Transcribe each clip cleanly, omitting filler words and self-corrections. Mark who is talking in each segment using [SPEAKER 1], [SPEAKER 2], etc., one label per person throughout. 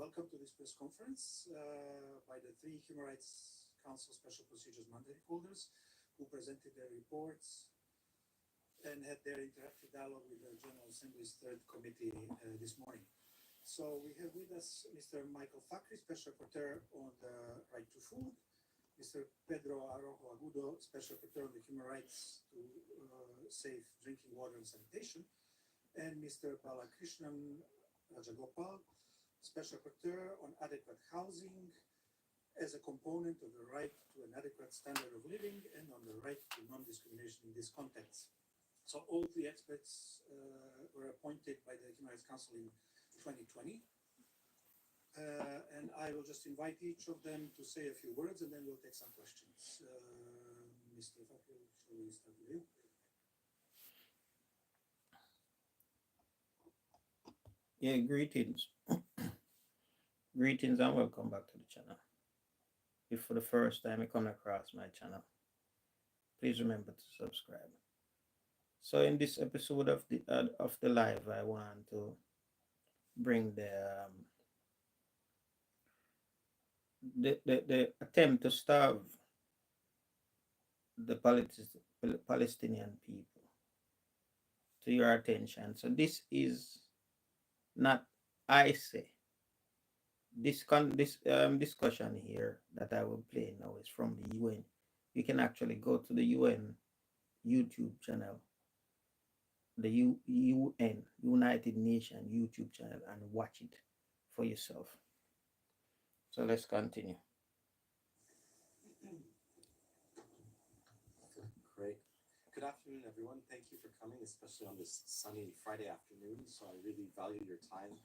[SPEAKER 1] welcome to this press conference by the three Human Rights Council Special Procedures mandate holders who presented their reports and had their interactive dialogue with the General Assembly's third committee this morning. So we have with us Mr. Michael Fakri, Special Rapporteur on the right to food, Mr. Pedro Arojo Agudo, Special Rapporteur on the human rights to safe drinking water and sanitation, and Mr. Balakrishnan Rajagopal, Special Rapporteur on adequate housing as a component of the right to an adequate standard of living and on the right to non-discrimination in this context. So all three experts were appointed by the Human Rights Council in 2020. And I will just invite each of them to say a few words and then we'll take some questions. Mr. Fakir, shall we start with you?
[SPEAKER 2] Yeah, greetings. Greetings and welcome back to the channel. If for the first time you come across my channel, please remember to subscribe. So in this episode of the live, I want to bring the attempt to starve the Palestinian people to your attention. So this is not I say. This discussion here that I will play now is from the UN. You can actually go to the UN YouTube channel, the UN, United Nations YouTube channel, and watch it for yourself. So let's continue.
[SPEAKER 3] Great. Good afternoon, everyone. Thank you for coming, especially on this sunny Friday afternoon. So I really value your time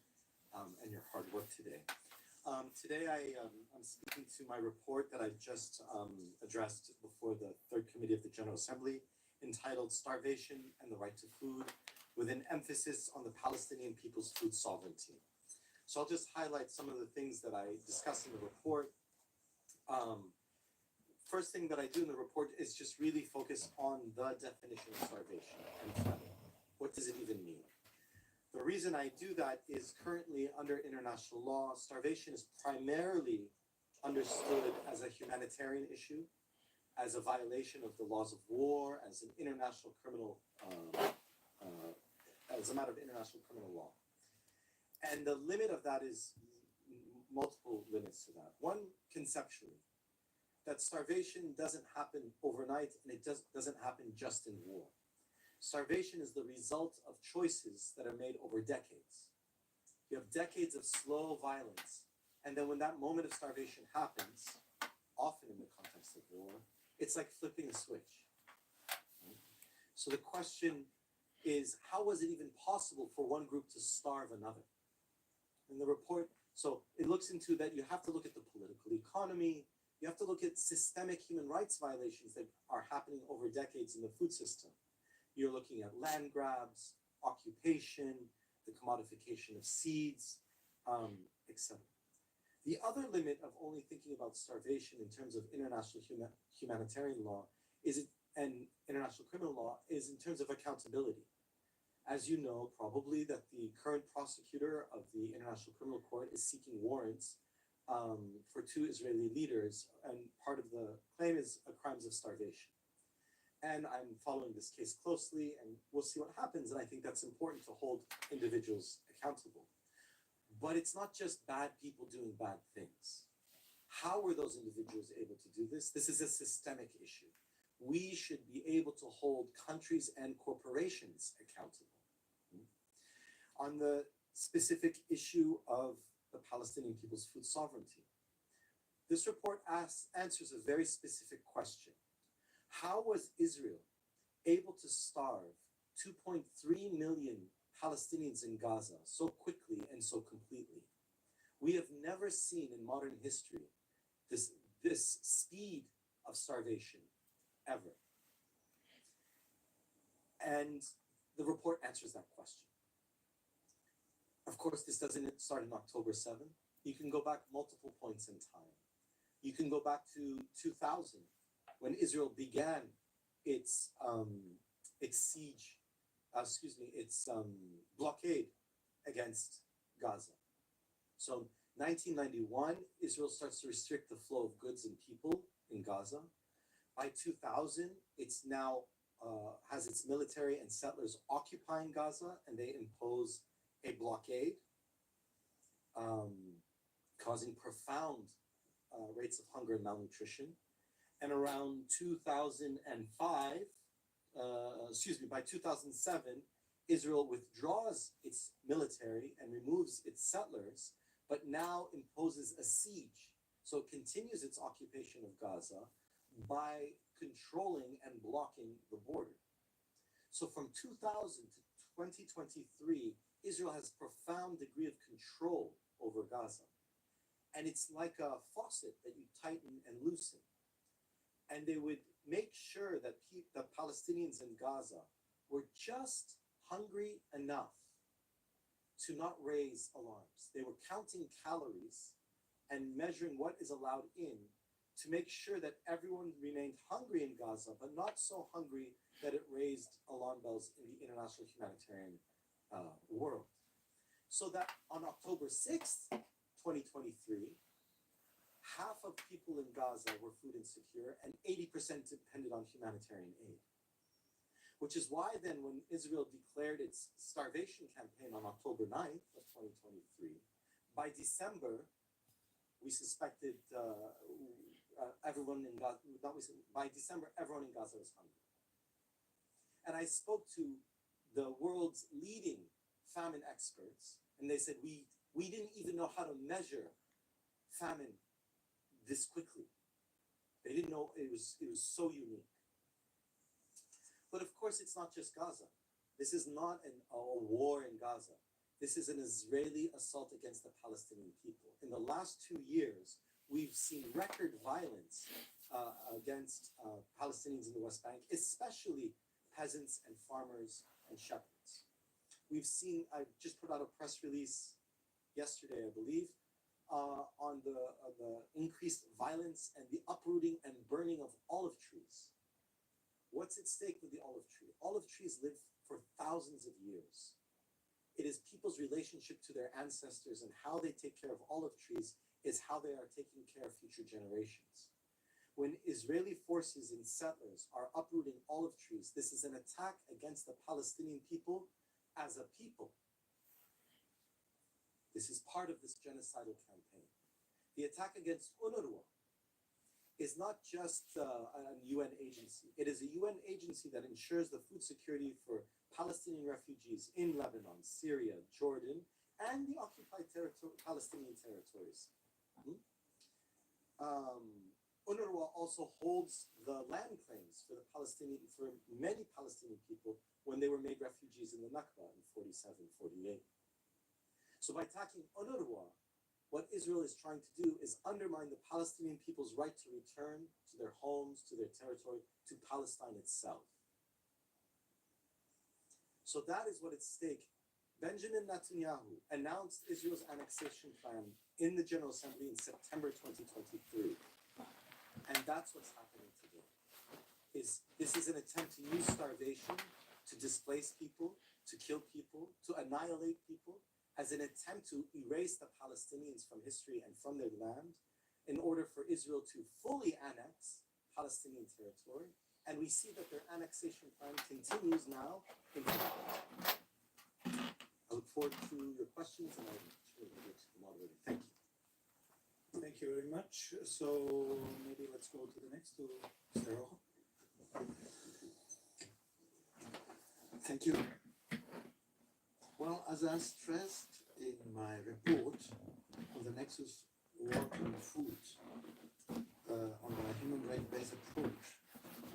[SPEAKER 3] and your hard work today. Today I'm speaking to my report that I just addressed before the third committee of the General Assembly, entitled Starvation and the Right to Food, with an emphasis on the Palestinian people's food sovereignty. So I'll just highlight some of the things that I discuss in the report. First thing that I do in the report is just really focus on the definition of starvation and famine. What does it even mean? The reason I do that is currently under international law, starvation is primarily understood as a humanitarian issue, as a violation of the laws of war, as an international criminal, as a matter of international criminal law. And the limit of that is multiple limits to that. One, conceptually, that starvation doesn't happen overnight and it doesn't happen just in war. Starvation is the result of choices that are made over decades. You have decades of slow violence, and then when that moment of starvation happens, often in the context of war, it's like flipping a switch. So the question is, how was it even possible for one group to starve another? In the report, so it looks into that you have to look at the political economy, you have to look at systemic human rights violations that are happening over decades in the food system. You're looking at land grabs, occupation, the commodification of seeds, etc. The other limit of only thinking about starvation in terms of international humanitarian law and international criminal law is in terms of accountability. As you know, probably that the current prosecutor of the International Criminal Court is seeking warrants for two Israeli leaders, and part of the claim is crimes of starvation. And I'm following this case closely, and we'll see what happens. And I think that's important to hold individuals accountable. But it's not just bad people doing bad things. How were those individuals able to do this? This is a systemic issue. We should be able to hold countries and corporations accountable. On the specific issue of the Palestinian people's food sovereignty, this report answers a very specific question. How was Israel able to starve 2.3 million Palestinians in Gaza so quickly and so completely? We have never seen in modern history this speed of starvation ever. And the report answers that question. Of course, this doesn't start on October 7th. You can go back multiple points in time. You can go back to 2000, when Israel began its blockade against Gaza. So 1991, Israel starts to restrict the flow of goods and people in Gaza. By 2000, it's now has its military and settlers occupying Gaza, and they impose a blockade, causing profound rates of hunger and malnutrition. And around 2005, by 2007, Israel withdraws its military and removes its settlers, but now imposes a siege. So it continues its occupation of Gaza by controlling and blocking the border. So from 2000 to 2023, Israel has profound degree of control over Gaza. And it's like a faucet that you tighten and loosen. And they would make sure that the Palestinians in Gaza were just hungry enough to not raise alarms. They were counting calories and measuring what is allowed in to make sure that everyone remained hungry in Gaza, but not so hungry that it raised alarm bells in the international humanitarian world. So that on October 6th, 2023, half of people in Gaza were food insecure and 80% depended on humanitarian aid. Which is why then when Israel declared its starvation campaign on October 9th of 2023, by December, we suspected everyone in Gaza, by December, everyone in Gaza was hungry. And I spoke to the world's leading famine experts, and they said, we didn't even know how to measure famine this quickly. They didn't know it was so unique. But of course, it's not just Gaza. This is not a war in Gaza. This is an Israeli assault against the Palestinian people. In the last 2 years, we've seen record violence against Palestinians in the West Bank, especially peasants and farmers and shepherds. We've seen, I just put out a press release yesterday, I believe, on the increased violence and the uprooting and burning of olive trees. What's at stake with the olive tree? Olive trees live for thousands of years. It is people's relationship to their ancestors, and how they take care of olive trees is how they are taking care of future generations. When Israeli forces and settlers are uprooting olive trees, this is an attack against the Palestinian people as a people. This is part of this genocidal campaign. The attack against UNRWA is not just a UN agency. It is a UN agency that ensures the food security for Palestinian refugees in Lebanon, Syria, Jordan, and the occupied Palestinian territories. UNRWA also holds the land claims for many Palestinian people when they were made refugees in the Nakba in 47, 48. So by attacking UNRWA, what Israel is trying to do is undermine the Palestinian people's right to return to their homes, to their territory, to Palestine itself. So that is what is at stake. Benjamin Netanyahu announced Israel's annexation plan in the General Assembly in September 2023. And that's what's happening today. This is an attempt to use starvation to displace people, to kill people, to annihilate people, as an attempt to erase the Palestinians from history and from their land in order for Israel to fully annex Palestinian territory. And we see that their annexation plan continues now in fact. I look forward to your questions, and I'll turn it over to the moderator. Thank you.
[SPEAKER 1] Thank you very much. So maybe let's go to the next, to Mr. Rojo.
[SPEAKER 4] Thank you. Well, as I stressed in my report on the Nexus Water and Food, on the human rights-based approach,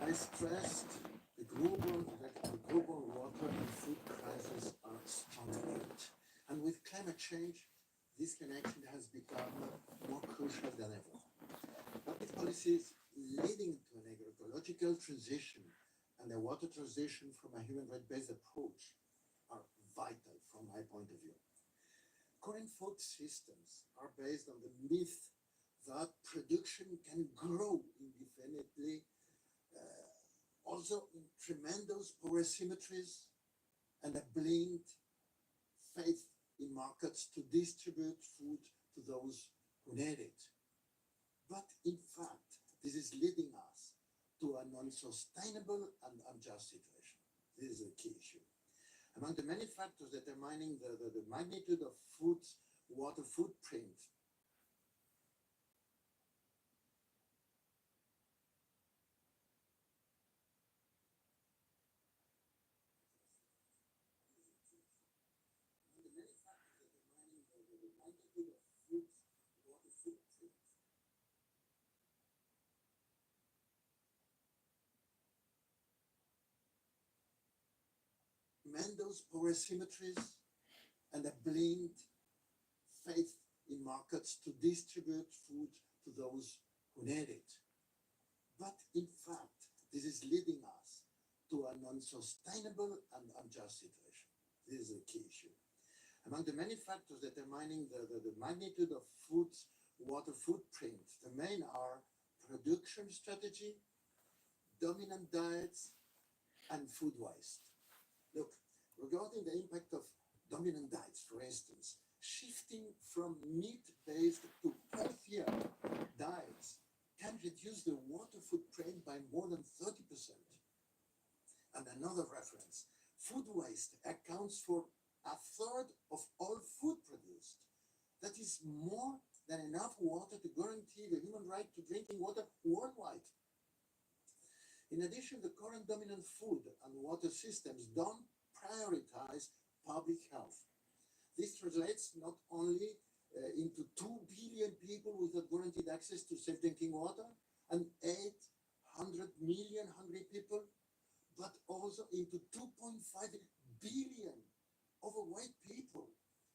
[SPEAKER 4] I stressed the global water and food crisis are strongly linked. And with climate change, this connection has become more crucial than ever. Public policies leading to an agroecological transition and a water transition from a human rights-based approach are vital from my point of view. Current food systems are based on the myth that production can grow indefinitely, also in tremendous power asymmetries and a blind faith in markets to distribute food to those who need it. But in fact, this is leading us to an unsustainable and unjust situation. This is a key issue. Among the many factors determining the magnitude of water footprint, mend those poor asymmetries and a blind faith in markets to distribute food to those who need it. But in fact, this is leading us to an unsustainable and unjust situation. This is a key issue. Among the many factors determining the magnitude of water footprint, the main are production strategy, dominant diets, and food waste. Look, regarding the impact of dominant diets, for instance, shifting from meat-based to healthier diets can reduce the water footprint by more than 30%. And another reference, food waste accounts for a third of all food produced. That is more than enough water to guarantee the human right to drinking water worldwide. In addition, the current dominant food and water systems don't prioritize public health. This translates not only into 2 billion people without guaranteed access to safe drinking water and 800 million hungry people, but also into 2.5 billion overweight people,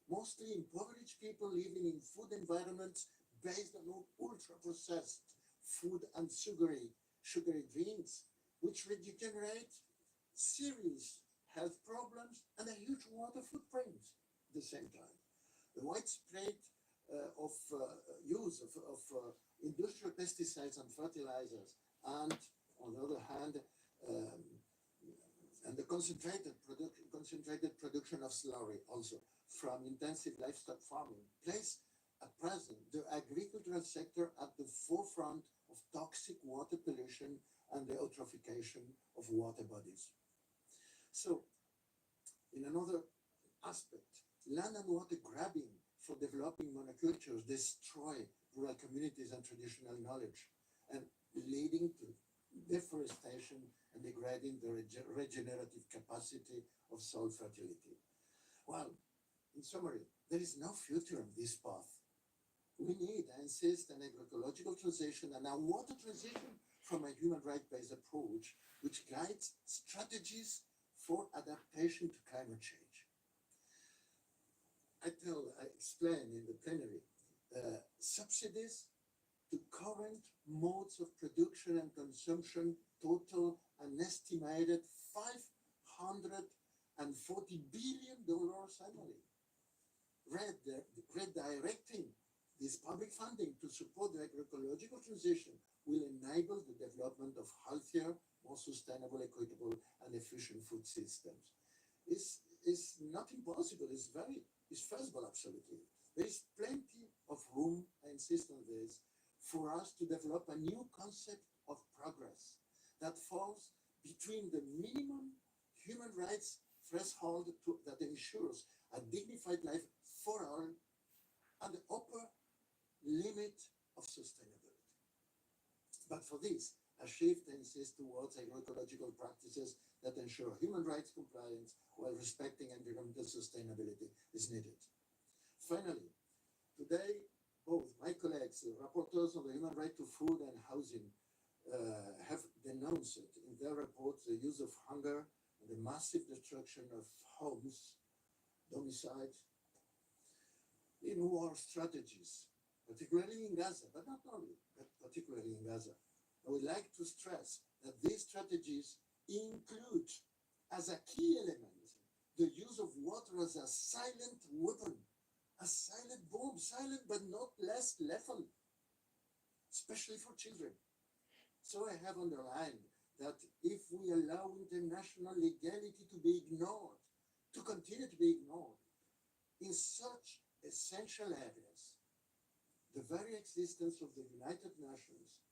[SPEAKER 4] mostly impoverished people living in food environments based on ultra-processed food and sugary drinks, which regenerate serious health problems and a huge water footprint at the same time. The widespread use of industrial pesticides and fertilizers, and on the other hand, and the concentrated production of slurry also from intensive livestock farming place at present the agricultural sector at the forefront of toxic water pollution and the eutrophication of water bodies. So, in another aspect, land and water grabbing for developing monocultures destroy rural communities and traditional knowledge, and leading to deforestation and degrading the regenerative capacity of soil fertility. Well, in summary, there is no future on this path. We need, I insist, an agroecological transition and a water transition from a human right-based approach which guides strategies for adaptation to climate change. I explain in the plenary, subsidies to current modes of production and consumption total an estimated $540 billion annually. Redirecting this public funding to support the agroecological transition will enable the development of healthier, more sustainable, equitable, and efficient food systems. It's not impossible, it's feasible, absolutely. There is plenty of room, I insist on this, for us to develop a new concept of progress that falls between the minimum human rights threshold that ensures a dignified life for all and the upper limit of sustainability. But for this, a shift, I insist, towards agroecological practices that ensure human rights compliance while respecting environmental sustainability is needed. Finally, today, both my colleagues, the rapporteurs on the human right to food and housing, have denounced in their reports the use of hunger and the massive destruction of homes, domiciles, in war strategies, particularly in Gaza, but not only, but particularly in Gaza. I would like to stress that these strategies include, as a key element, the use of water as a silent weapon, a silent bomb, silent but not less lethal, especially for children. So I have underlined that if we allow international legality to be ignored, to continue to be ignored, in such essential areas the very existence of the United Nations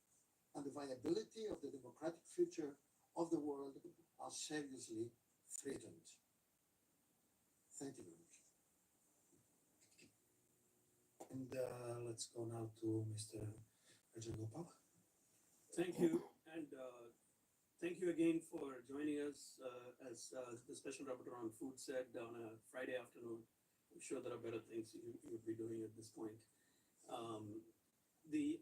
[SPEAKER 4] and the viability of the democratic future of the world are seriously threatened. Thank you very much.
[SPEAKER 1] And let's go now to Mr. Rajagopal.
[SPEAKER 5] Thank you, and thank you again for joining us. As the Special Rapporteur on Food said, on a Friday afternoon, I'm sure there are better things you would be doing at this point. The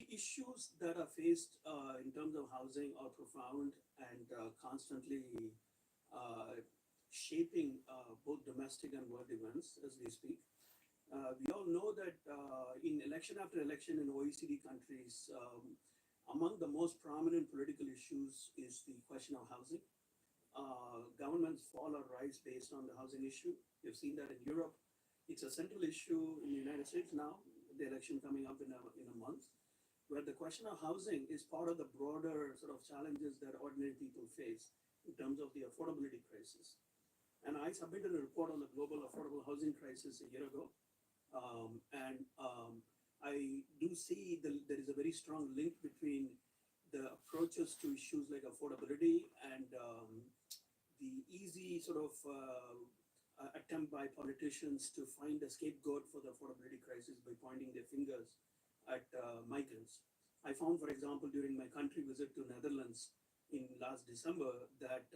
[SPEAKER 5] issues that are faced in terms of housing are profound and constantly shaping both domestic and world events as we speak. We all know that in election after election in OECD countries, among the most prominent political issues is the question of housing. Governments fall or rise based on the housing issue. You've seen that in Europe. It's a central issue in the United States now, the election coming up in a month, where the question of housing is part of the broader sort of challenges that ordinary people face in terms of the affordability crisis. And I submitted a report on the global affordable housing crisis a year ago. I do see there is a very strong link between the approaches to issues like affordability and the easy sort of attempt by politicians to find a scapegoat for the affordability crisis by pointing their fingers at migrants. I found, for example, during my country visit to Netherlands in last December that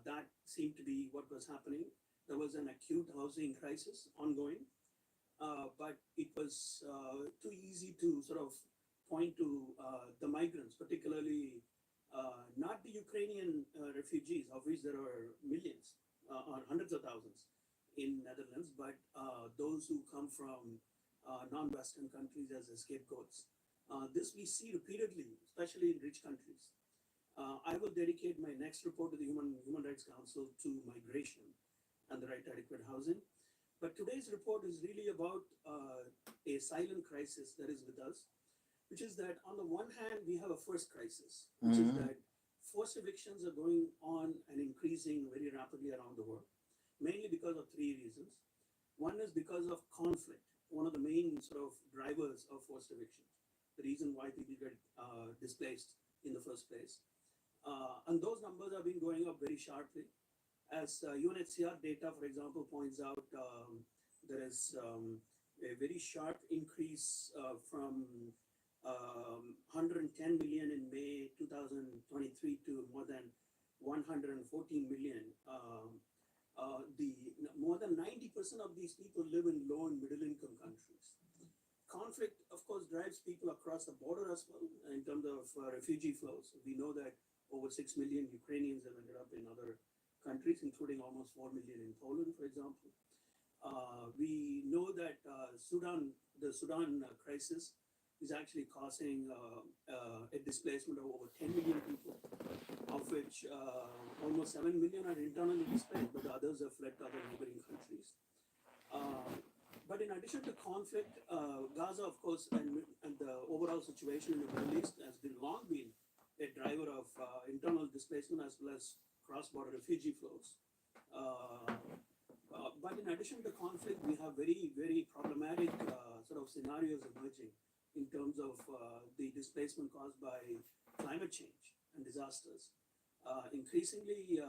[SPEAKER 5] that seemed to be what was happening. There was an acute housing crisis ongoing, but it was too easy to sort of point to the migrants, particularly not the Ukrainian refugees, of which there are millions or hundreds of thousands in Netherlands, but those who come from non-Western countries as the scapegoats. This we see repeatedly, especially in rich countries. I will dedicate my next report to the Human Rights Council to migration and the right to adequate housing. But today's report is really about a silent crisis that is with us, which is that on the one hand, we have a first crisis, which is that forced evictions are going on and increasing very rapidly around the world, mainly because of three reasons. One is because of conflict, one of the main sort of drivers of forced evictions, the reason why people get displaced in the first place. And those numbers have been going up very sharply. As UNHCR data, for example, points out, there is a very sharp increase from 110 million in May 2023 to more than 114 million. More than 90% of these people live in low and middle income countries. Conflict, of course, drives people across the border as well in terms of refugee flows. We know that over 6 million Ukrainians have ended up in other countries, including almost 4 million in Poland, for example. We know that the Sudan crisis is actually causing a displacement of over 10 million people, of which almost 7 million are internally displaced, but the others have fled to other neighboring countries. But in addition to conflict, Gaza, of course, and the overall situation in the Middle East has long been a driver of internal displacement as well as cross-border refugee flows. But in addition to conflict, we have very, very problematic sort of scenarios emerging in terms of the displacement caused by climate change and disasters. Increasingly,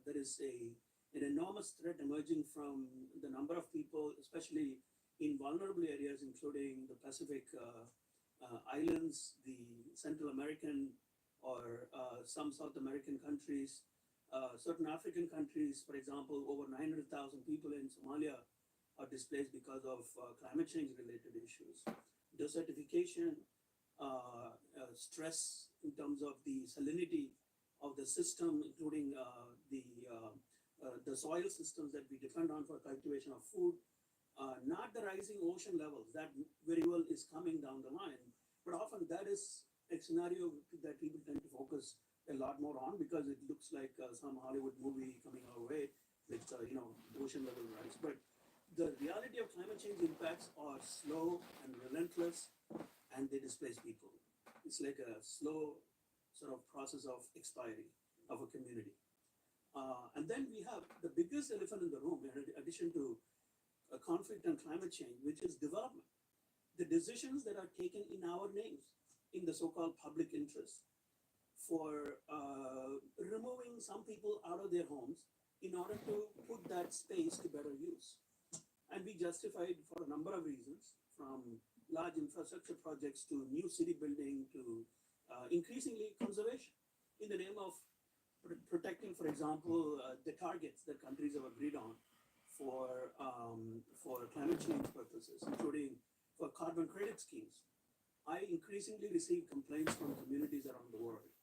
[SPEAKER 5] there is an enormous threat emerging from the number of people, especially in vulnerable areas, including the Pacific islands, the Central American or some South American countries, certain African countries. For example, over 900,000 people in Somalia are displaced because of climate change related issues. Desertification, stress in terms of the salinity of the system, including the soil systems that we depend on for cultivation of food, not the rising ocean levels, that very well is coming down the line, but often that is a scenario that people tend to focus a lot more on because it looks like some Hollywood movie coming our way with ocean level rise. But the reality of climate change impacts are slow and relentless, and they displace people. It's like a slow sort of process of expiry of a community. And then we have the biggest elephant in the room, in addition to conflict and climate change, which is development. the decisions that are taken in our names, in the so-called public interest, for removing some people out of their homes in order to put that space to better use. And we justified for a number of reasons, from large infrastructure projects to new city building to increasingly conservation in the name of protecting, for example, the targets that countries have agreed on for climate change purposes, including for carbon credit schemes. I increasingly receive complaints from communities around the world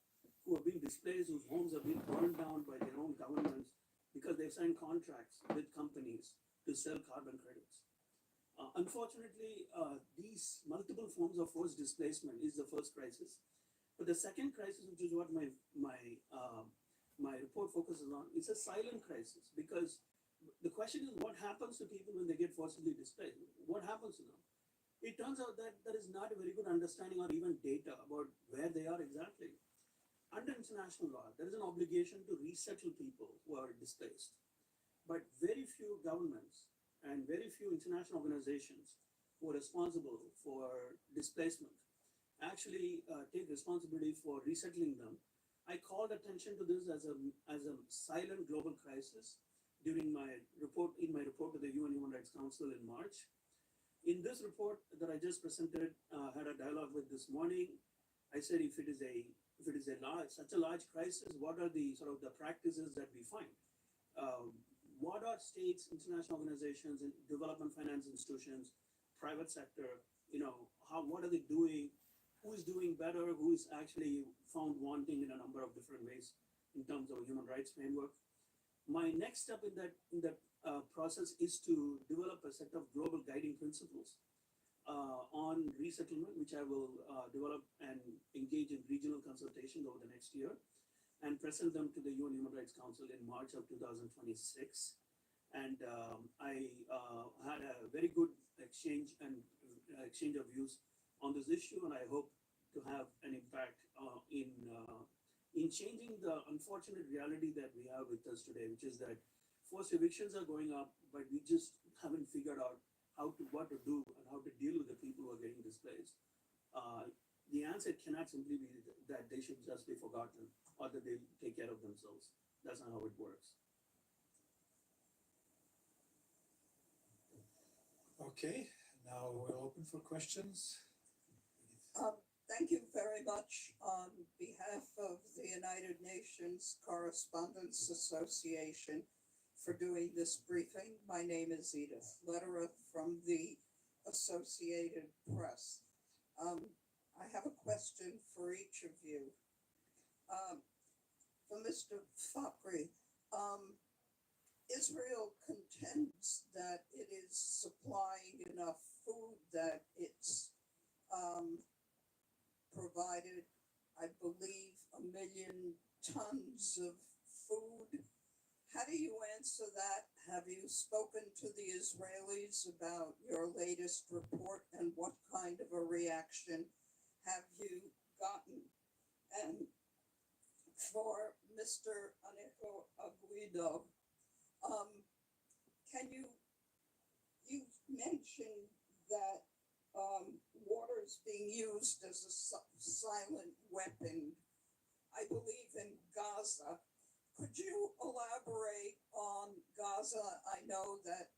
[SPEAKER 5] who have been displaced, whose homes have been burned down by their own governments because they've signed contracts with companies to sell carbon credits. Unfortunately, these multiple forms of forced displacement is the first crisis. But the second crisis, which is what my report focuses on, is a silent crisis, because the question is what happens to people when they get forcibly displaced? What happens to them? It turns out that there is not a very good understanding or even data about where they are exactly. Under international law, there is an obligation to resettle people who are displaced. But very few governments and very few international organizations who are responsible for displacement actually take responsibility for resettling them. I called attention to this as a silent global crisis during my report to the UN Human Rights Council in March. In this report that I just presented, had a dialogue with this morning, I said if it is such a large crisis, what are the sort of the practices that we find? What are states, international organizations, and development finance institutions, private sector, what are they doing? Who is doing better? Who is actually found wanting in a number of different ways in terms of a human rights framework? My next step in that process is to develop a set of global guiding principles on resettlement, which I will develop and engage in regional consultations over the next year, and present them to the UN Human Rights Council in March of 2026. And I had a very good exchange of views on this issue, and I hope to have an impact in changing the unfortunate reality that we have with us today, which is that forced evictions are going up, but we just haven't figured out what to do and how to deal with the people who are getting displaced. The answer cannot simply be that they should just be forgotten or that they take care of themselves. That's not how it works.
[SPEAKER 1] Okay, now we're open for questions.
[SPEAKER 6] Thank you very much. On behalf of the United Nations Correspondents Association for doing this briefing, my name is Edith Lederer from the Associated Press. I have a question for each of you. For Mr. Fakhri, Israel contends that it is supplying enough food, that it's provided, I believe, 1 million tons of food. How do you answer that? Have you spoken to the Israelis about your latest report, and what kind of a reaction have you gotten? And for Mr. Anejo Aguido, you mentioned that water is being used as a silent weapon, I believe, in Gaza. Could you elaborate on Gaza? I know that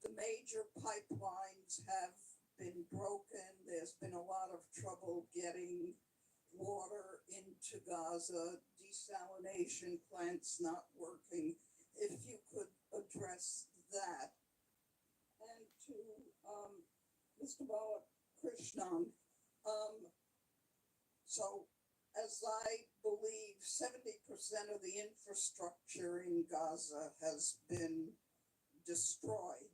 [SPEAKER 6] the major pipelines have been broken. There's been a lot of trouble getting water into Gaza, desalination plants not working. If you could address that. And to Mr. Balakrishnan, so as I believe 70% of the infrastructure in Gaza has been destroyed.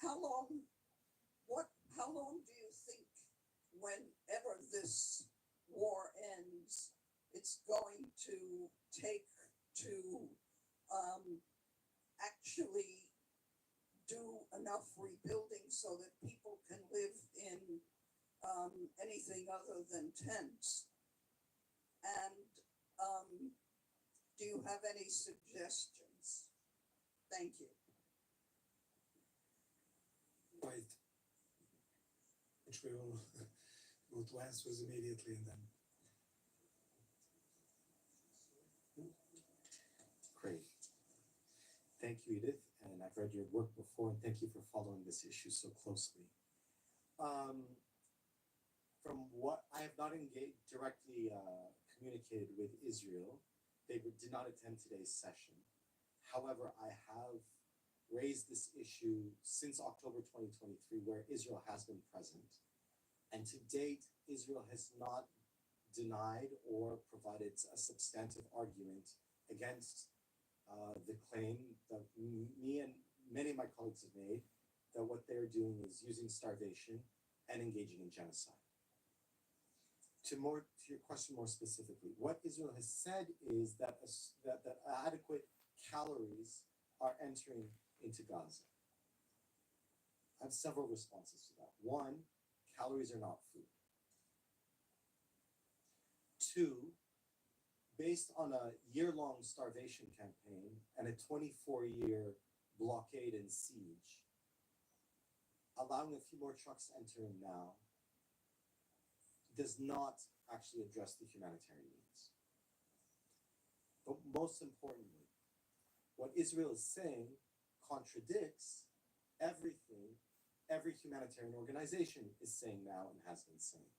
[SPEAKER 6] How long do you think, whenever this war ends, it's going to take to actually do enough rebuilding so that people can live in anything other than tents? And do you have any suggestions? Thank you.
[SPEAKER 1] which we will go to answers immediately and then.
[SPEAKER 3] Great. Thank you, Edith, and I've read your work before, and thank you for following this issue so closely. From what I have not engaged directly communicated with Israel, they did not attend today's session. However, I have raised this issue since October 2023, where Israel has been present, and to date, Israel has not denied or provided a substantive argument against the claim that me and many of my colleagues have made that what they're doing is using starvation and engaging in genocide. To your question more specifically, what Israel has said is that that adequate calories are entering into Gaza. I have several responses to that. One, calories are not food. Two, based on a year-long starvation campaign and a 24-year blockade and siege, allowing a few more trucks to enter in now does not actually address the humanitarian needs. But most importantly, what Israel is saying contradicts everything every humanitarian organization is saying now and has been saying.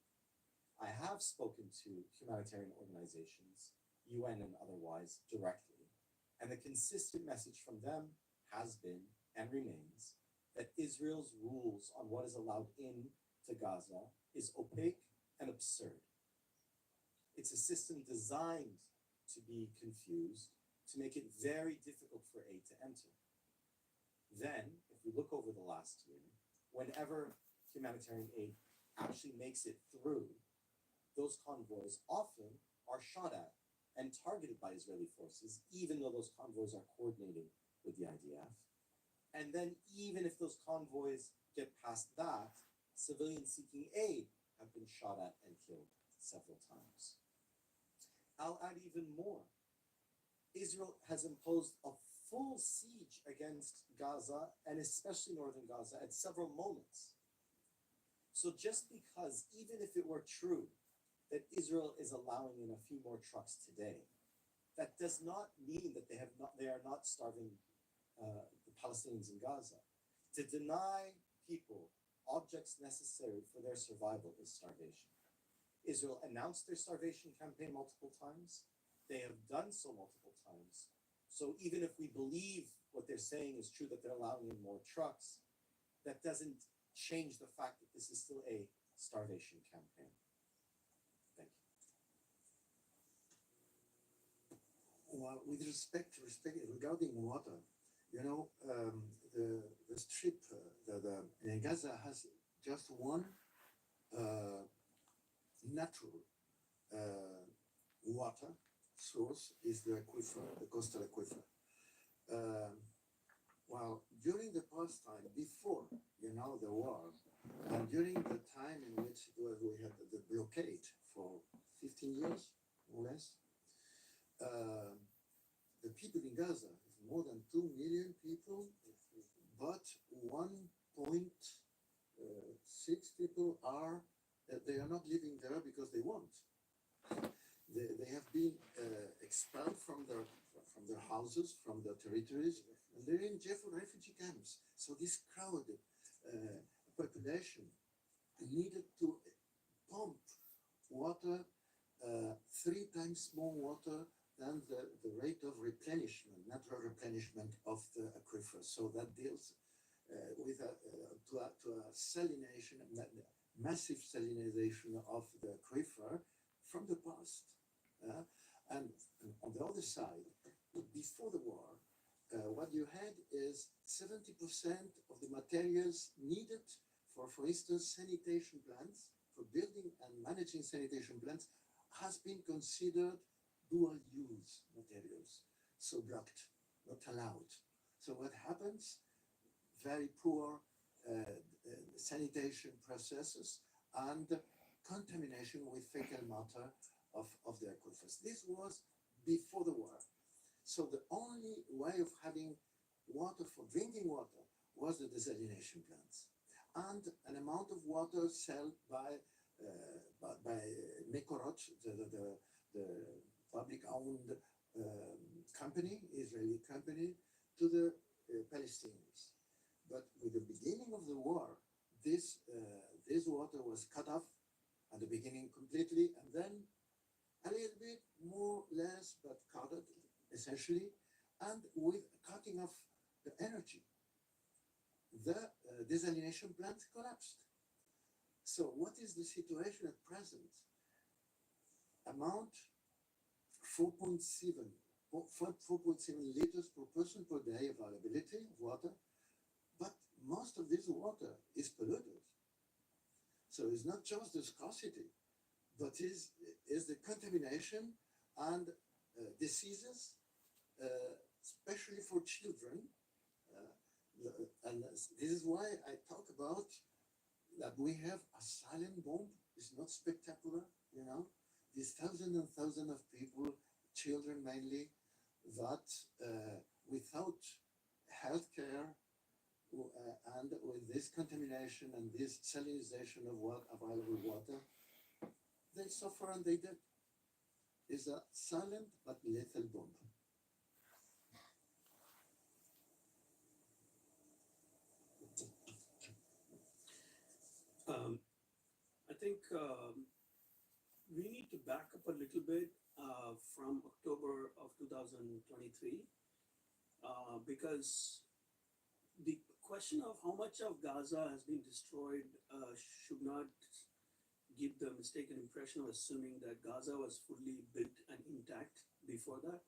[SPEAKER 3] I have spoken to humanitarian organizations, UN and otherwise, directly, and the consistent message from them has been and remains that Israel's rules on what is allowed in to Gaza is opaque and absurd. It's a system designed to be confused, to make it very difficult for aid to enter. Then, if we look over the last year, whenever humanitarian aid actually makes it through, those convoys often are shot at and targeted by Israeli forces, even though those convoys are coordinated with the IDF. And then even if those convoys get past that, civilians seeking aid have been shot at and killed several times. I'll add even more. Israel has imposed a full siege against Gaza, and especially northern Gaza, at several moments. So just because, even if it were true that Israel is allowing in a few more trucks today, that does not mean that they are not starving the Palestinians in Gaza. To deny people objects necessary for their survival is starvation. Israel announced their starvation campaign multiple times. They have done so multiple times. So even if we believe what they're saying is true, that they're allowing in more trucks, that doesn't change the fact that this is still a starvation campaign. Thank you.
[SPEAKER 4] Well, with respect regarding water, you know, the strip, Gaza has just one natural water source, is the aquifer, the coastal aquifer. Well, during the past time, before, you know, the war, and during the time in which we had the blockade for 15 years, more or less, the people in Gaza, more than 2 million people, but 1.6 people are, they are not living there because they want. They have been expelled from their houses, from their territories, and they're in refugee camps. So this crowded population needed to pump water 3 times more water than the rate of replenishment, natural replenishment of the aquifer. So that deals with a salination, massive salinization of the aquifer from the past. And on the other side, before the war, what you had is 70% of the materials needed for instance, sanitation plants, for building and managing sanitation plants, has been considered dual-use materials, so blocked, not allowed. So what happens? Very poor sanitation processes and contamination with fecal matter of the aquifers. This was before the war. So the only way of having water for drinking water was the desalination plants. and an amount of water sold by Mekorot, the public-owned company, Israeli company, to the Palestinians. But with the beginning of the war, this water was cut off at the beginning completely, and then a little bit more, less, but cut it essentially, and with cutting off the energy, the desalination plant collapsed. So what is the situation at present? Amount 4.7 liters per person per day availability of water, but most of this water is polluted. So it's not just the scarcity, but is the contamination and diseases, especially for children. And this is why I talk about that we have a silent bomb. It's not spectacular, you know. These thousands and thousands of people, children mainly, that without health care and with this contamination and this salinization of available water, they suffer and they die. It's a silent but lethal bomb.
[SPEAKER 5] I think we need to back up a little bit from October of 2023 because the question of how much of Gaza has been destroyed should not give the mistaken impression of assuming that Gaza was fully built and intact before that.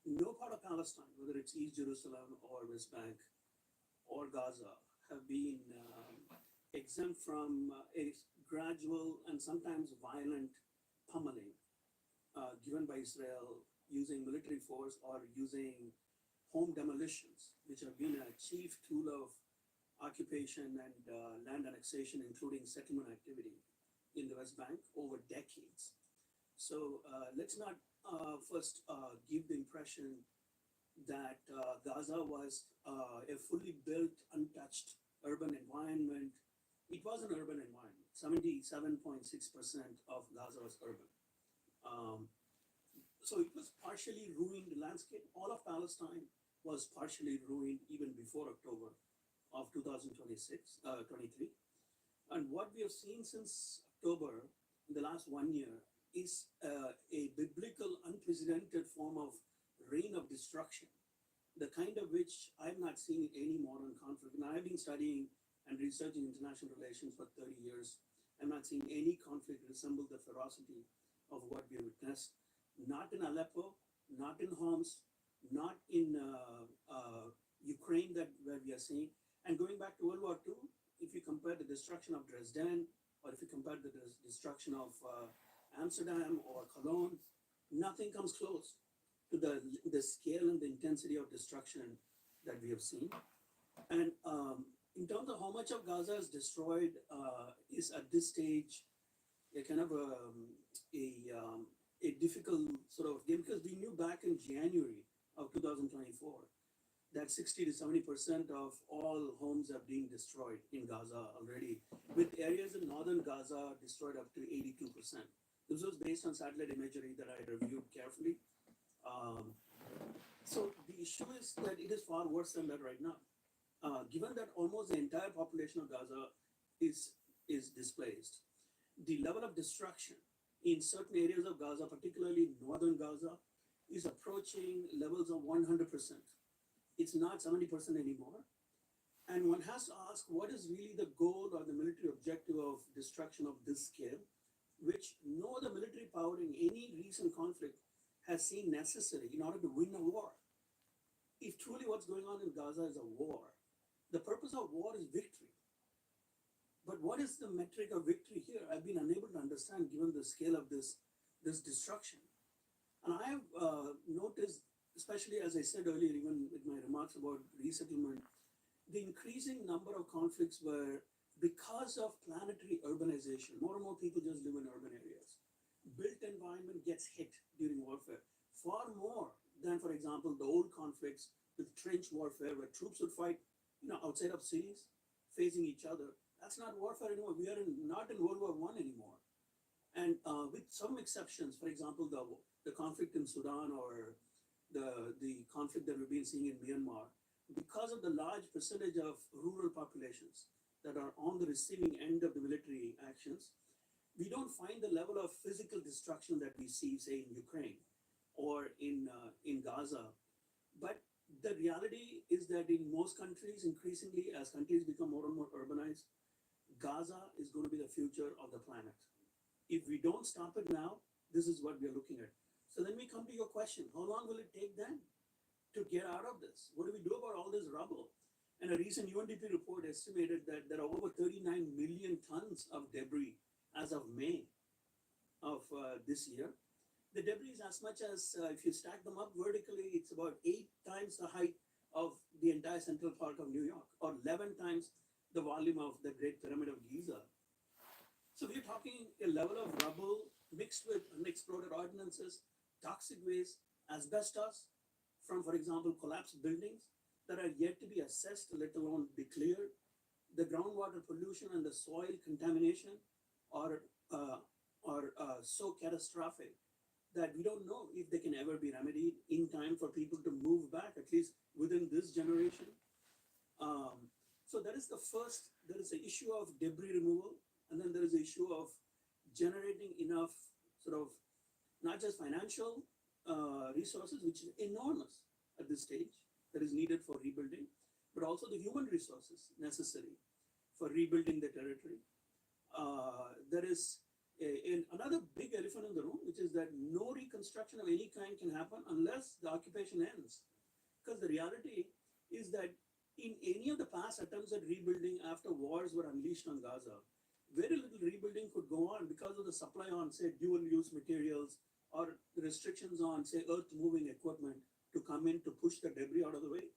[SPEAKER 5] No part of Palestine, whether it's East Jerusalem or West Bank or Gaza, have been exempt from a gradual and sometimes violent pummeling given by Israel using military force or using home demolitions, which have been a chief tool of occupation and land annexation, including settlement activity in the West Bank over decades. So let's not first give the impression that Gaza was a fully built, untouched urban environment. It was an urban environment. 77.6% of Gaza was urban. So it was partially ruined landscape. All of Palestine was partially ruined even before October of 2023. And what we have seen since October in the last 1 year is a biblical, unprecedented form of reign of destruction, the kind of which I've not seen in any modern conflict. And I've been studying and researching international relations for 30 years. I'm not seeing any conflict resemble the ferocity of what we witnessed, not in Aleppo, not in Homs, not in Ukraine where we are seeing. And going back to World War II, if you compare the destruction of Dresden, or if you compare the destruction of Amsterdam or Cologne, nothing comes close to the scale and the intensity of destruction that we have seen. And in terms of how much of Gaza is destroyed, is at this stage a kind of a difficult sort of game, because we knew back in January of 2024 that 60 to 70% of all homes are being destroyed in Gaza already, with areas in northern Gaza destroyed up to 82%. This was based on satellite imagery that I reviewed carefully. So the issue is that it is far worse than that right now. Given that almost the entire population of Gaza is displaced, the level of destruction in certain areas of Gaza, particularly northern Gaza, is approaching levels of 100%. It's not 70% anymore. And one has to ask, what is really the goal or the military objective of destruction of this scale, which no other military power in any recent conflict has seen necessary in order to win a war? If truly what's going on in Gaza is a war, the purpose of war is victory. But what is the metric of victory here? I've been unable to understand given the scale of this destruction. And I have noticed, especially as I said earlier, even with my remarks about resettlement, the increasing number of conflicts where, because of planetary urbanization, more and more people just live in urban areas. Built environment gets hit during warfare far more than, for example, the old conflicts with trench warfare where troops would fight outside of cities facing each other. That's not warfare anymore. We are not in World War I anymore. And with some exceptions, for example, the conflict in Sudan or the conflict that we've been seeing in Myanmar, because of the large percentage of rural populations that are on the receiving end of the military actions, we don't find the level of physical destruction that we see, say, in Ukraine or in Gaza. But the reality is that in most countries, increasingly, as countries become more and more urbanized, Gaza is going to be the future of the planet. If we don't stop it now, this is what we are looking at. So then we come to your question, how long will it take then to get out of this? What do we do about all this rubble? And a recent UNDP report estimated that there are over 39 million tons of debris as of May of this year. The debris is as much as, if you stack them up vertically, it's about 8 times the height of the entire Central Park of New York, or 11 times the volume of the Great Pyramid of Giza. So we're talking a level of rubble mixed with unexploded ordnances, toxic waste, asbestos from, for example, collapsed buildings that are yet to be assessed, let alone be cleared. The groundwater pollution and the soil contamination are so catastrophic that we don't know if they can ever be remedied in time for people to move back, at least within this generation. So that is the first, there is the issue of debris removal, and then there is the issue of generating enough sort of, not just financial resources, which is enormous at this stage, that is needed for rebuilding, but also the human resources necessary for rebuilding the territory. There is another big elephant in the room, which is that no reconstruction of any kind can happen unless the occupation ends. Because the reality is that in any of the past attempts at rebuilding after wars were unleashed on Gaza, very little rebuilding could go on because of the supply on, say, dual-use materials or the restrictions on, say, earth-moving equipment to come in to push the debris out of the way.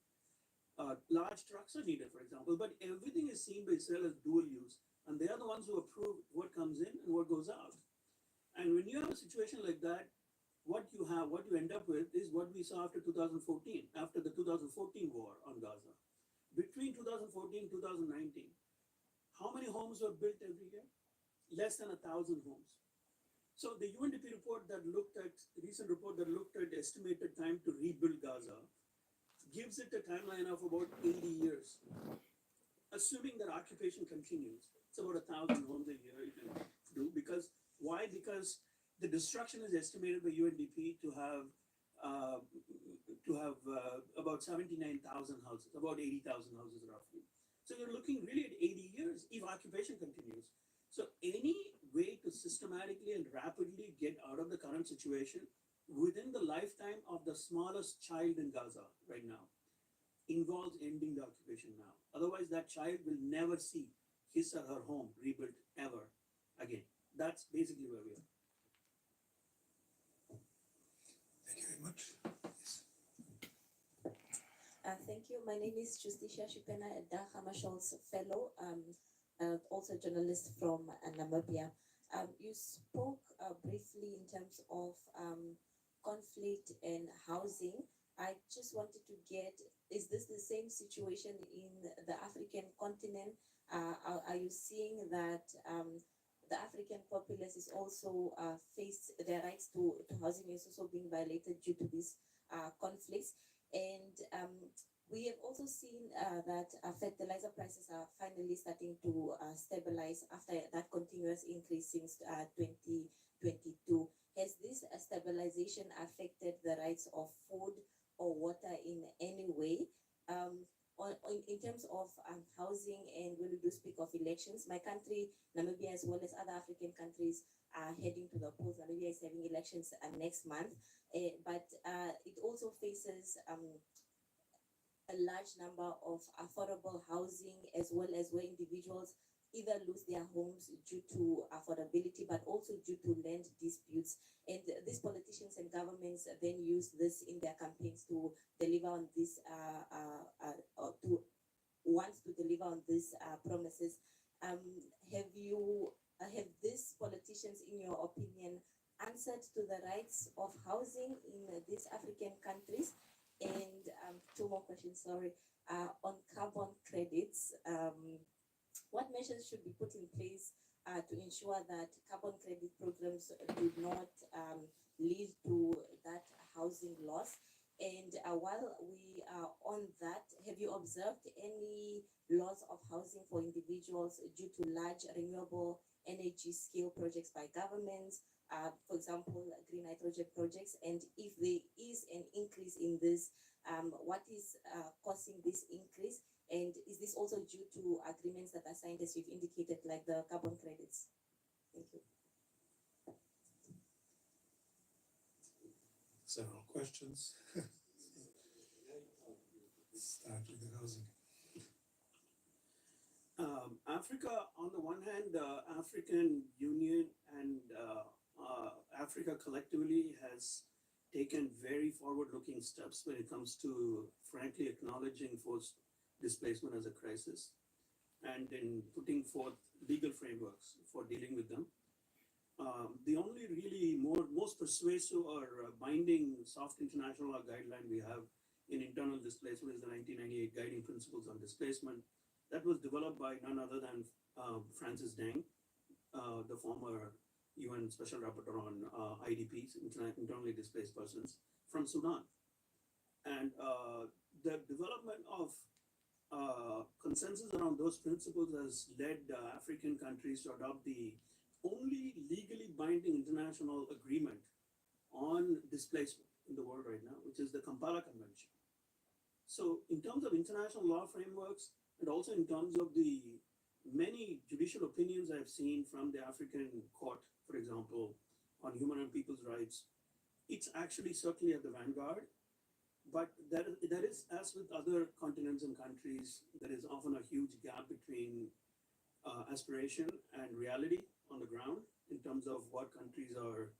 [SPEAKER 5] Large trucks are needed, for example, but everything is seen by Israel as dual-use, and they are the ones who approve what comes in and what goes out. And when you have a situation like that, what you end up with is what we saw after 2014, after the 2014 war on Gaza. Between 2014 and 2019, how many homes were built every year? Less than 1,000 homes. So the UNDP report that looked at, recent report that looked at estimated time to rebuild Gaza gives it a timeline of about 80 years. Assuming that occupation continues, it's about 1,000 homes a year you can do. Because, why? Because the destruction is estimated by UNDP to have about 79,000 houses, about 80,000 houses roughly. So you're looking really at 80 years if occupation continues. So any way to systematically and rapidly get out of the current situation within the lifetime of the smallest child in Gaza right now involves ending the occupation now. Otherwise, that child will never see his or her home rebuilt ever again. That's basically where we are.
[SPEAKER 1] Thank you very much. Yes.
[SPEAKER 7] Thank you. My name is Justicia Shipena, a Dahama Scholz Fellow, also a journalist from Namibia. You spoke briefly in terms of conflict and housing. I just wanted to get, is this the same situation in the African continent? Are you seeing that the African populace is also face their rights to housing is also being violated due to these conflicts? And we have also seen that fertilizer prices are finally starting to stabilize after that continuous increase since 2022. Has this stabilization affected the rights of food or water in any way? In terms of housing, and when we do speak of elections, my country, Namibia, as well as other African countries, are heading to the polls. Namibia is having elections next month, but it also faces a large number of affordable housing, as well as where individuals either lose their homes due to affordability, but also due to land disputes. And these politicians and governments then use this in their campaigns to deliver on this, to deliver on these promises. Have these politicians, in your opinion, answered to the rights of housing in these African countries? And two more questions, sorry. On carbon credits, what measures should be put in place to ensure that carbon credit programs do not lead to that housing loss? And while we are on that, have you observed any loss of housing for individuals due to large renewable energy scale projects by governments, for example, green nitrogen projects? And if there is an increase in this, what is causing this increase? And is this also due to agreements that are signed, as you've indicated, like the carbon credits? Thank you.
[SPEAKER 1] Several questions. Start with the housing.
[SPEAKER 5] Africa, on the one hand, the African Union and Africa collectively has taken very forward-looking steps when it comes to, frankly, acknowledging forced displacement as a crisis and in putting forth legal frameworks for dealing with them. The only really most persuasive or binding soft international law guideline we have in internal displacement is the 1998 Guiding Principles on Displacement. That was developed by none other than Francis Deng, the former UN Special Rapporteur on IDPs, internally displaced persons, from Sudan. And the development of consensus around those principles has led African countries to adopt the only legally binding international agreement on displacement in the world right now, which is the Kampala Convention. So in terms of international law frameworks, and also in terms of the many judicial opinions I've seen from the African court, for example, on human and people's rights, it's actually certainly at the vanguard. But there is, as with other continents and countries, there is often a huge gap between aspiration and reality on the ground in terms of what countries are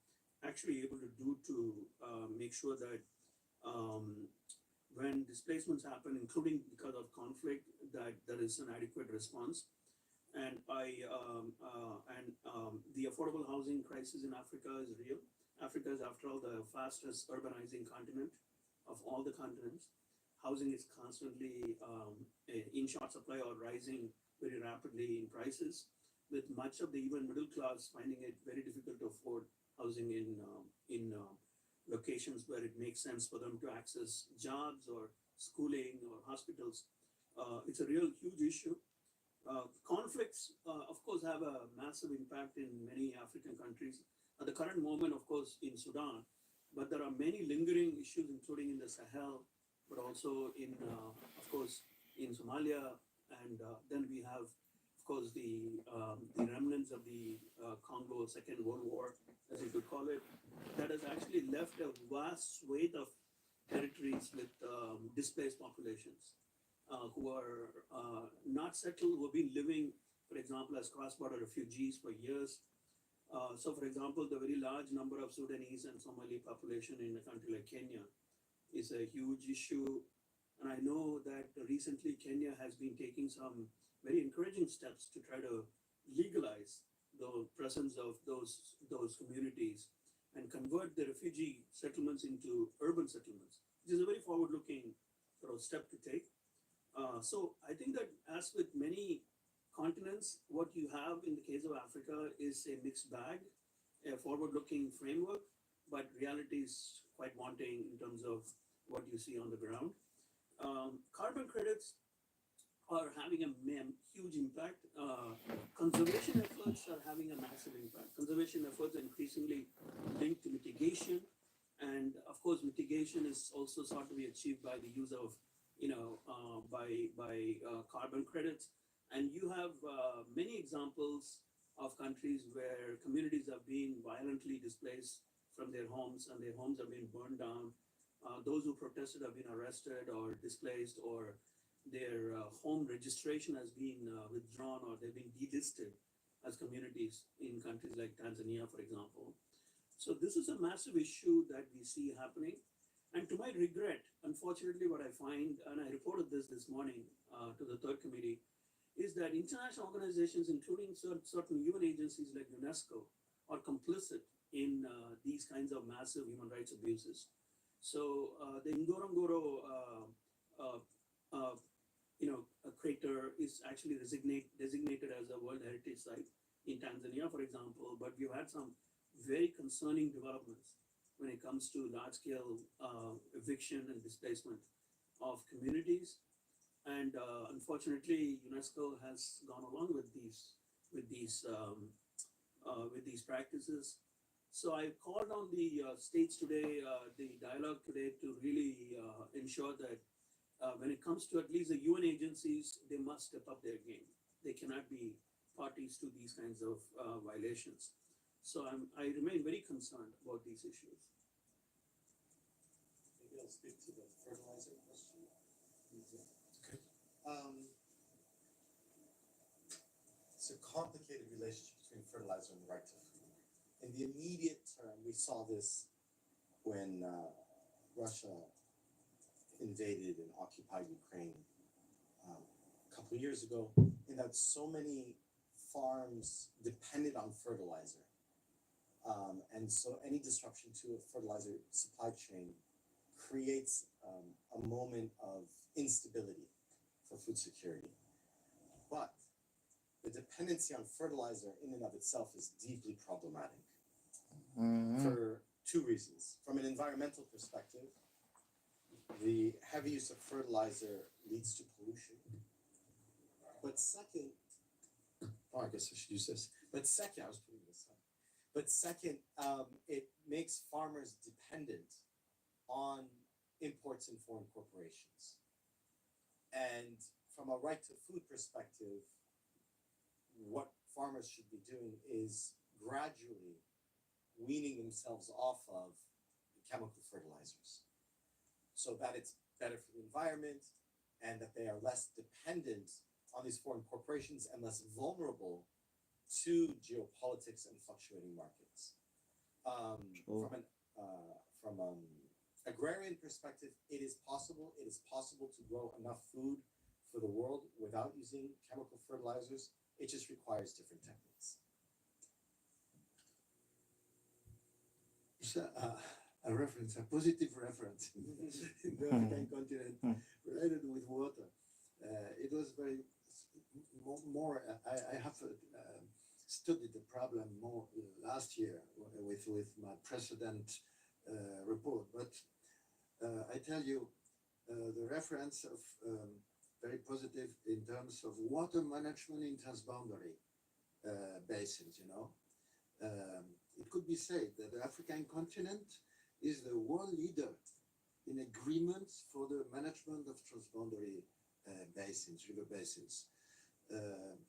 [SPEAKER 5] actually able to do to make sure that when displacements happen, including because of conflict, that there is an adequate response. And the affordable housing crisis in Africa is real. Africa is, after all, the fastest urbanizing continent of all the continents. Housing is constantly in short supply or rising very rapidly in prices, with much of the even middle class finding it very difficult to afford housing in locations where it makes sense for them to access jobs or schooling or hospitals. It's a real huge issue. Conflicts, of course, have a massive impact in many African countries. At the current moment, of course, in Sudan, but there are many lingering issues, including in the Sahel, but also in, of course, in Somalia, and then we have, of course, the remnants of the Congo Second World War, as you could call it, that has actually left a vast swathe of territories with displaced populations who are not settled, who have been living, for example, as cross-border refugees for years. So, for example, the very large number of Sudanese and Somali population in a country like Kenya is a huge issue. And I know that recently Kenya has been taking some very encouraging steps to try to legalize the presence of those communities and convert the refugee settlements into urban settlements, which is a very forward-looking sort of step to take. So I think that, as with many continents, what you have in the case of Africa is a mixed bag, a forward-looking framework, but reality is quite wanting in terms of what you see on the ground. Carbon credits are having a huge impact. Conservation efforts are having a massive impact. Conservation efforts are increasingly linked to mitigation, and of course, mitigation is also sought to be achieved by the use of, carbon credits. And you have many examples of countries where communities have been violently displaced from their homes, and their homes have been burned down. Those who protested have been arrested or displaced, or their home registration has been withdrawn, or they've been delisted as communities in countries like Tanzania, for example. So this is a massive issue that we see happening. And to my regret, unfortunately, what I find, and I reported this morning to the third committee, is that international organizations, including certain UN agencies like UNESCO, are complicit in these kinds of massive human rights abuses. So the Ngorongoro, crater is actually designated as a World Heritage Site in Tanzania, for example. But we've had some very concerning developments when it comes to large-scale eviction and displacement of communities. And unfortunately, UNESCO has gone along with these practices. So I called on the states today, the dialogue today, to really ensure that when it comes to at least the UN agencies, they must step up their game. They cannot be parties to these kinds of violations. So I remain very concerned about these issues.
[SPEAKER 3] Maybe I'll speak to the fertilizer question.
[SPEAKER 1] Okay.
[SPEAKER 3] It's a complicated relationship between fertilizer and the right to food. In the immediate term, we saw this when Russia invaded and occupied Ukraine a couple of years ago, in that so many farms depended on fertilizer. And so any disruption to a fertilizer supply chain creates a moment of instability for food security. But the dependency on fertilizer in and of itself is deeply problematic for two reasons. From an environmental perspective, the heavy use of fertilizer leads to pollution. But second, I guess I should use this. But second, I was putting this on. But second, it makes farmers dependent on imports and foreign corporations. And from a right to food perspective, what farmers should be doing is gradually weaning themselves off of chemical fertilizers so that it's better for the environment and that they are less dependent on these foreign corporations and less vulnerable to geopolitics and fluctuating markets. From an agrarian perspective, it is possible to grow enough food for the world without using chemical fertilizers. It just requires different techniques.
[SPEAKER 4] So, a reference, a positive reference in the African continent related with water. It was very more. I have studied the problem more last year with my precedent report, but I tell you the reference of very positive in terms of water management in transboundary basins. It could be said that the African continent is the world leader in agreements for the management of transboundary basins, river basins,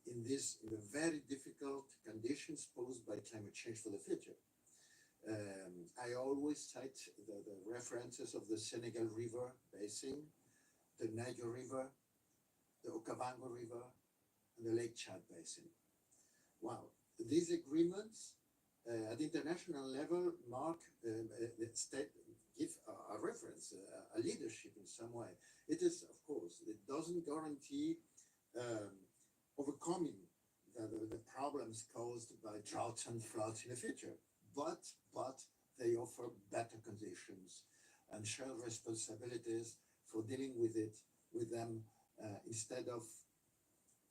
[SPEAKER 4] in the very difficult conditions posed by climate change for the future. I always cite the references of the Senegal River Basin, the Niger River, the Okavango River, and the Lake Chad Basin. Wow, these agreements at international level mark state give a reference, a leadership in some way. It is, of course, it doesn't guarantee overcoming the problems caused by droughts and floods in the future, but they offer better conditions and shared responsibilities for dealing with them instead of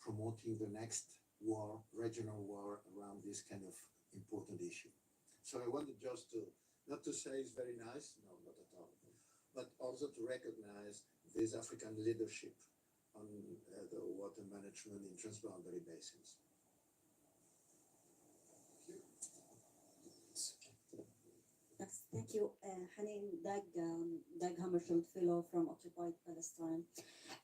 [SPEAKER 4] promoting the next war, regional war around this kind of important issue. So I wanted just not to say it's very nice, no, not at all, but also to recognize this African leadership on the water management in transboundary basins.
[SPEAKER 8] Yes, thank you. Hanin Dag Hammarskjöld Fellow from Occupied Palestine.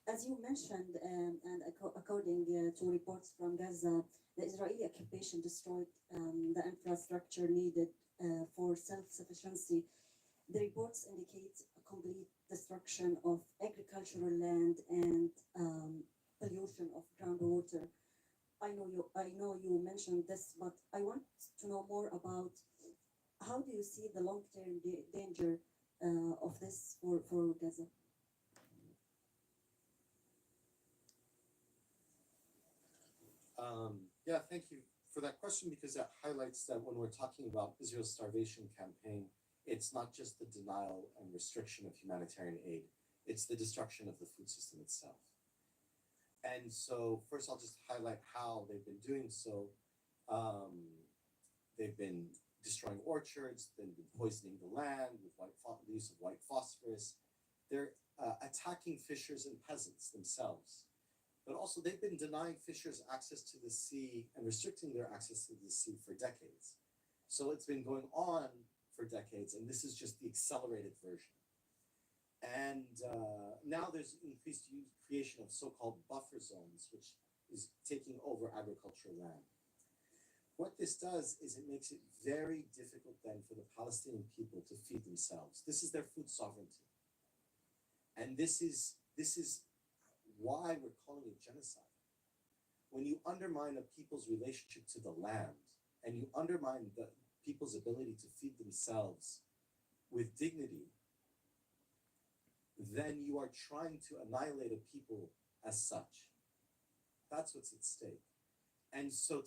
[SPEAKER 8] As you mentioned, and according to reports from Gaza, the Israeli occupation destroyed the infrastructure needed for self-sufficiency. The reports indicate a complete destruction of agricultural land and pollution of groundwater. I know you mentioned this, but I want to know more about how do you see the long-term danger of this for Gaza?
[SPEAKER 3] Yeah, thank you for that question, because that highlights that when we're talking about Israel's starvation campaign, it's not just the denial and restriction of humanitarian aid, it's the destruction of the food system itself. And so first I'll just highlight how they've been doing so. They've been destroying orchards, they've been poisoning the land with the use of white phosphorus. They're attacking fishers and peasants themselves. But also they've been denying fishers access to the sea and restricting their access to the sea for decades. So it's been going on for decades, and this is just the accelerated version. And now there's increased creation of so-called buffer zones, which is taking over agricultural land. What this does is it makes it very difficult then for the Palestinian people to feed themselves. This is their food sovereignty. And this is why we're calling it genocide. When you undermine a people's relationship to the land, and you undermine the people's ability to feed themselves with dignity, then you are trying to annihilate a people as such. That's what's at stake. And so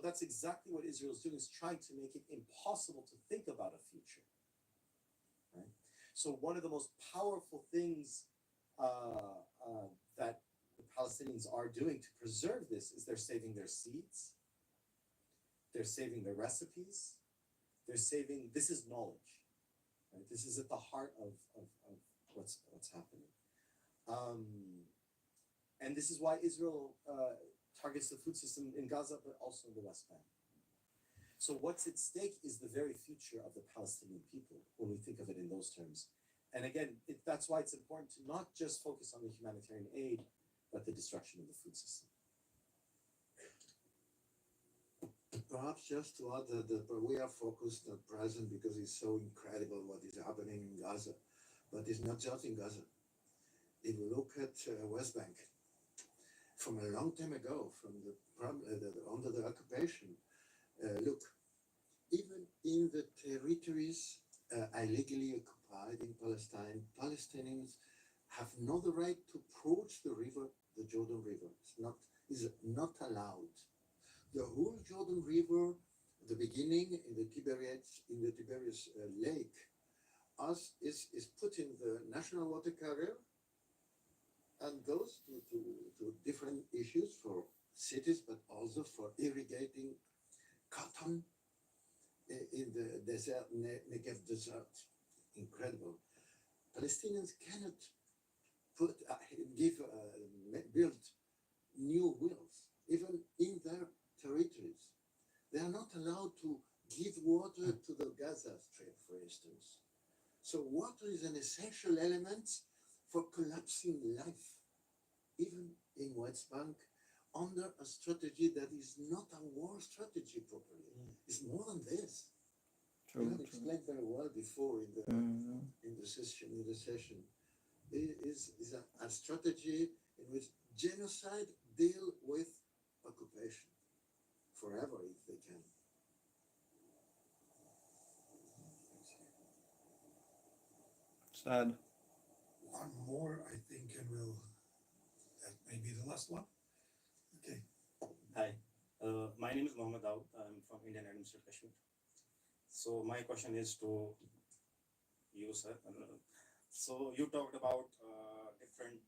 [SPEAKER 3] that's exactly what Israel is doing, is trying to make it impossible to think about a future. Right? So one of the most powerful things that the Palestinians are doing to preserve this is they're saving their seeds, they're saving their recipes, this is knowledge. Right? This is at the heart of what's happening. And this is why Israel targets the food system in Gaza, but also in the West Bank. So what's at stake is the very future of the Palestinian people when we think of it in those terms. And again, that's why it's important to not just focus on the humanitarian aid, but the destruction of the food system.
[SPEAKER 4] Perhaps just to add that we are focused at present because it's so incredible what is happening in Gaza. But it's not just in Gaza. If we look at West Bank, from a long time ago, under the occupation, look, even in the territories illegally occupied in Palestine, Palestinians have no the right to approach the river, the Jordan River. Is not allowed. The whole Jordan River, the beginning in the Tiberias Lake, is put in the national water carrier and goes to different issues for cities, but also for irrigating cotton in the desert, Negev desert. Incredible. Palestinians cannot build new wells, even in their territories. They are not allowed to give water to the Gaza Strip, for instance. So water is an essential element for collapsing life, even in West Bank, under a strategy that is not a war strategy properly. It's more than this. You have explained very well before in the session. It is a strategy in which genocide deal with occupation forever if they can.
[SPEAKER 2] Sad.
[SPEAKER 1] One more, I think, and that may be the last one. Okay.
[SPEAKER 9] Hi, my name is Mohammed Daud. I'm from Indian Administrative Kashmir. So my question is to you, sir. So you talked about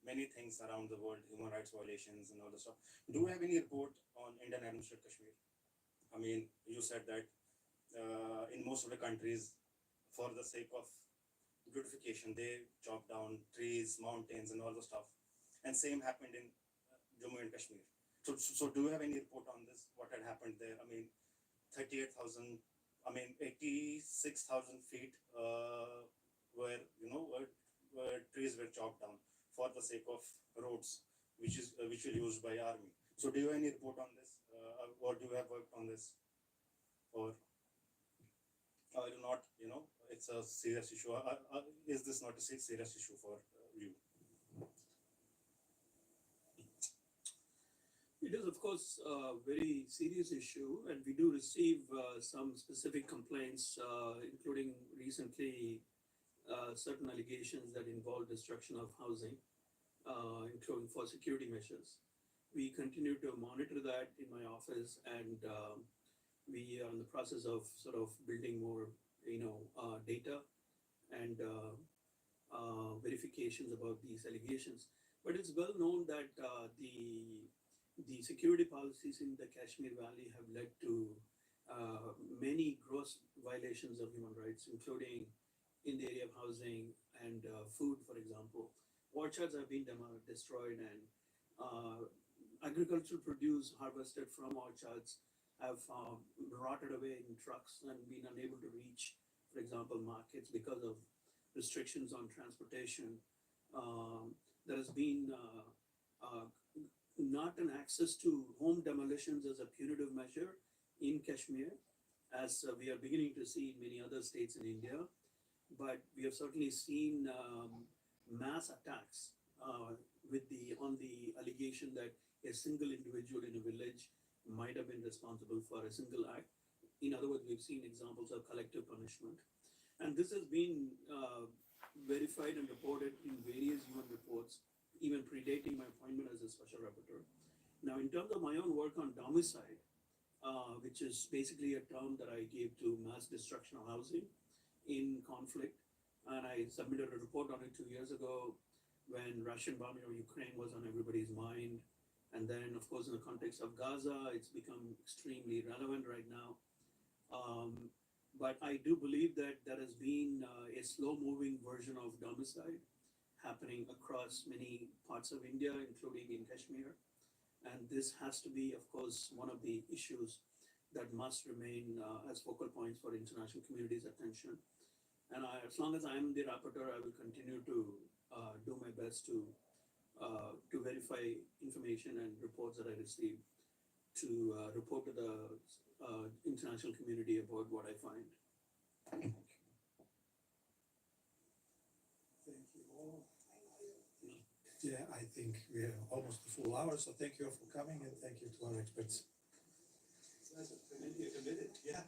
[SPEAKER 9] many things around the world, human rights violations and all the stuff. Do you have any report on Indian Administrative Kashmir? I mean, you said that in most of the countries, for the sake of beautification, they chop down trees, mountains, and all the stuff. And same happened in Jammu and Kashmir. So do you have any report on this? What had happened there? I mean, 86,000 feet where trees were chopped down for the sake of roads, which were used by army. So do you have any report on this, or do you have worked on this, or not? It's a serious issue. Is this not a serious issue for you?
[SPEAKER 5] It is, of course, a very serious issue, and we do receive some specific complaints, including recently certain allegations that involve destruction of housing, including for security measures. We continue to monitor that in my office, and we are in the process of sort of building more, data and verifications about these allegations. But it's well known that the security policies in the Kashmir Valley have led to many gross violations of human rights, including in the area of housing and food, for example. Orchards have been destroyed, and agricultural produce harvested from orchards have rotted away in trucks and been unable to reach, for example, markets because of restrictions on transportation. There has been not an access to home demolitions as a punitive measure in Kashmir, as we are beginning to see in many other states in India. But we have certainly seen mass attacks on the allegation that a single individual in a village might have been responsible for a single act. In other words, we've seen examples of collective punishment. And this has been verified and reported in various UN reports, even predating my appointment as a special rapporteur. Now, in terms of my own work on domicide, which is basically a term that I gave to mass destruction of housing in conflict, and I submitted a report on it 2 years ago when Russian bombing of Ukraine was on everybody's mind. And then, of course, in the context of Gaza, it's become extremely relevant right now. But I do believe that there has been a slow-moving version of domicide happening across many parts of India, including in Kashmir. And this has to be, of course, one of the issues that must remain as focal points for international community's attention. And as long as I'm the rapporteur, I will continue to do my best to verify information and reports that I receive, to report to the international community about what I find.
[SPEAKER 1] Thank you all. Yeah, I think we are almost a full hour, so thank you all for coming and thank you to our experts.
[SPEAKER 5] Thank you. Committed. Yeah.